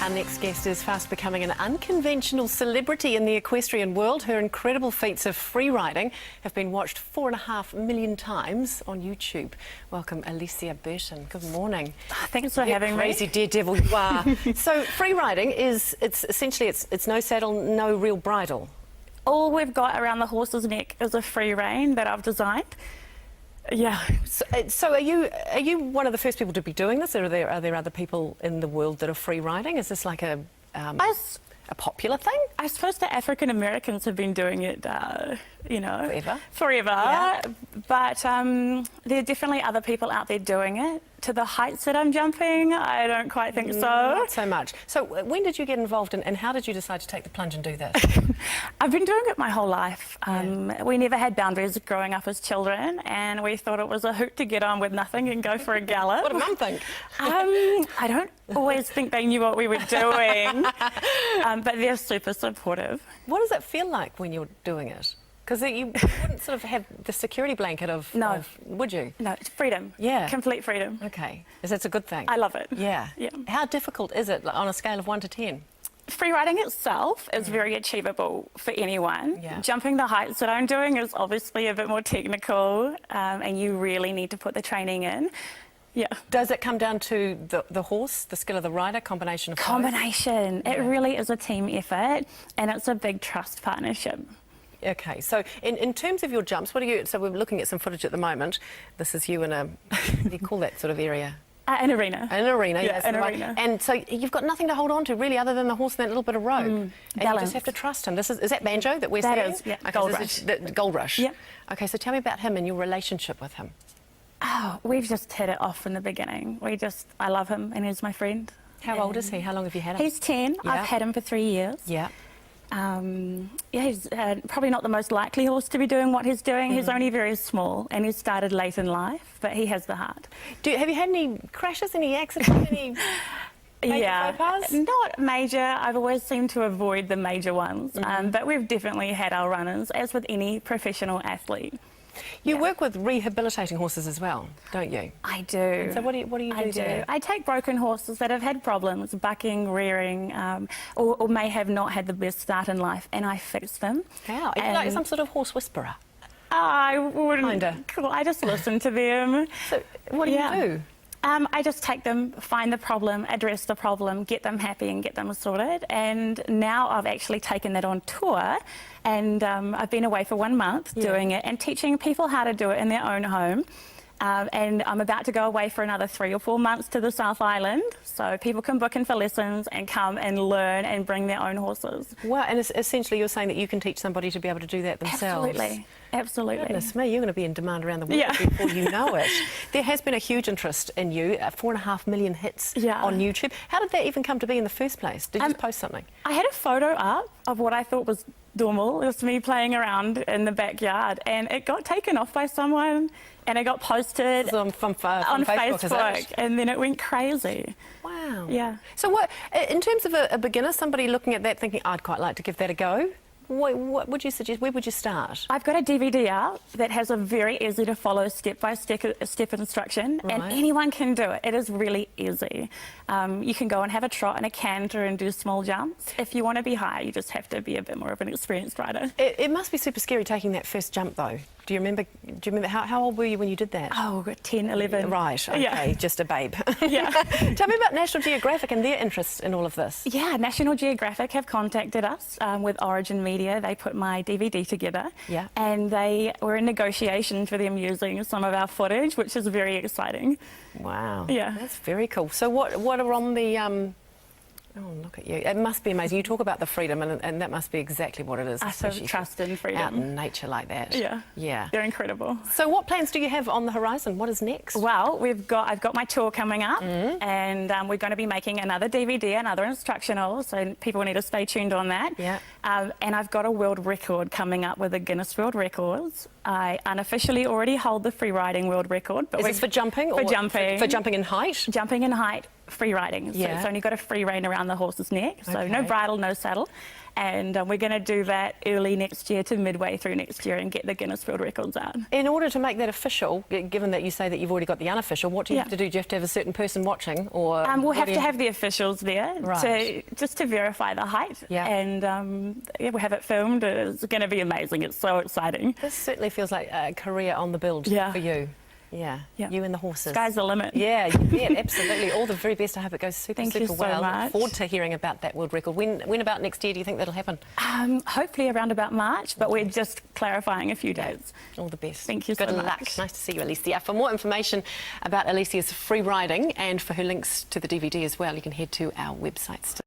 Our next guest is fast becoming an unconventional celebrity in the equestrian world. Her incredible feats of free riding have been watched 4.5 million times on YouTube. Welcome, Alycia Burton. Good morning. Thanks for having me. Crazy daredevil you are. So free riding is, it's essentially no saddle, no real bridle. All we've got around the horse's neck is a free rein that I've designed. Yeah. So are you one of the first people to be doing this, or are there other people in the world that are free riding? Is this like a popular thing? I suppose the African Americans have been doing it, you know, forever. Yeah. But there are definitely other people out there doing it. To the heights that I'm jumping, I don't quite think so. Not so much. So when did you get involved and how did you decide to take the plunge and do this? I've been doing it my whole life. We never had boundaries growing up as children, and we thought it was a hoot to get on with nothing and go for a gallop. What did Mum think? I don't always think they knew what we were doing, but they're super supportive. What does it feel like when you're doing it? Because you wouldn't sort of have the security blanket of... No. Would you? No, it's freedom. Yeah. Complete freedom. Okay. That's a good thing. I love it. Yeah. How difficult is it, like, on a scale of 1 to 10? Free riding itself is very achievable for anyone. Yeah. Jumping the heights that I'm doing is obviously a bit more technical, and you really need to put the training in. Yeah. Does it come down to the horse, the skill of the rider, combination of both? Combination. It really is a team effort, and it's a big trust partnership. Okay, so in terms of your jumps, what are you... So we're looking at some footage at the moment. This is you in a... What do you call that sort of area? An arena. An arena, yeah, an arena. And so you've got nothing to hold on to, really, other than the horse and that little bit of rope. And balance. you just have to trust him. Is that Banjo that we're seeing? That is, yeah. Okay, Gold so Rush. Gold Rush. Yep. Okay, so tell me about him and your relationship with him. Oh, we've just hit it off from the beginning. I love him, and he's my friend. How old is he? How long have you had him? He's 10. Yeah. I've had him for 3 years. Yeah. Yeah, he's probably not the most likely horse to be doing what he's doing. He's only very small, and he started late in life, but he has the heart. Have you had any crashes, any accidents, any yeah, faux pas? Not major. I've always seemed to avoid the major ones, but we've definitely had our runners, as with any professional athlete. You work with rehabilitating horses as well, don't you? I do. And so what do you do there? I take broken horses that have had problems, bucking, rearing, or may have not had the best start in life, and I fix them. How? Are you like some sort of horse whisperer? I wouldn't. Kinda. I just listen to them. So what do you do? I just take them, find the problem, address the problem, get them happy and get them sorted. And now I've actually taken that on tour, and I've been away for 1 month doing it and teaching people how to do it in their own home. And I'm about to go away for another 3 or 4 months to the South Island, so people can book in for lessons and come and learn and bring their own horses. Wow, and essentially you're saying that you can teach somebody to be able to do that themselves. Absolutely, absolutely. Goodness me, you're going to be in demand around the world before you know it. There has been a huge interest in you, 4.5 million hits on YouTube. How did that even come to be in the first place? Did you just post something? I had a photo up of what I thought was normal. It was me playing around in the backyard, and it got taken off by someone, and it got posted on Facebook, and then it went crazy. Wow. Yeah. So what, in terms of a beginner, somebody looking at that thinking, I'd quite like to give that a go, what would you suggest? Where would you start? I've got a DVD out that has a very easy to follow step-by-step instruction, and anyone can do it. It is really easy. You can go and have a trot and a canter and do small jumps. If you want to be high, you just have to be a bit more of an experienced rider. It must be super scary taking that first jump, though. Do you remember how old were you when you did that? Oh, 10, 11. Right, okay, just a babe. Yeah. Tell me about National Geographic and their interest in all of this. Yeah, National Geographic have contacted us with Origin Media. They put my DVD together. Yeah. And they were in negotiations for them using some of our footage, which is very exciting. Wow. Yeah. That's very cool. So what are on the... Oh, look at you. It must be amazing. You talk about the freedom, and that must be exactly what it is. I sort of trust in freedom. Out in nature like that. Yeah. Yeah. They're incredible. So what plans do you have on the horizon? What is next? Well, I've got my tour coming up, and we're going to be making another DVD, another instructional, so people need to stay tuned on that. Yeah. And I've got a world record coming up with the Guinness World Records. I unofficially already hold the free riding world record. But is this for jumping? For jumping. For jumping in height? Jumping in height. free riding. So Yeah. it's only got a free rein around the horse's neck, so no Okay. bridle, no saddle. And we're going to do that early next year to midway through next year and get the Guinness World Records out. In order to make that official, given that you say that you've already got the unofficial, what do you Yeah. have to do? Do you have to have a certain person watching? Or We'll what have do to you- have the officials there Right. just to verify the height. Yeah. And yeah, we'll have it filmed. It's going to be amazing. It's so exciting. This certainly feels like a career on the build Yeah. for you. Yeah. Yeah. You and the horses. Sky's the limit. Yeah, you bet, absolutely. All the very best. I hope it goes super, Thank you super so well. much. Look forward to hearing about that world record. When about next year do you think that'll happen? Hopefully around about March, but we're just clarifying a few days. All the best. Thank you Good so luck. much. Nice to see you, Alycia. For more information about Alycia's free riding and for her links to the DVD as well, you can head to our websites.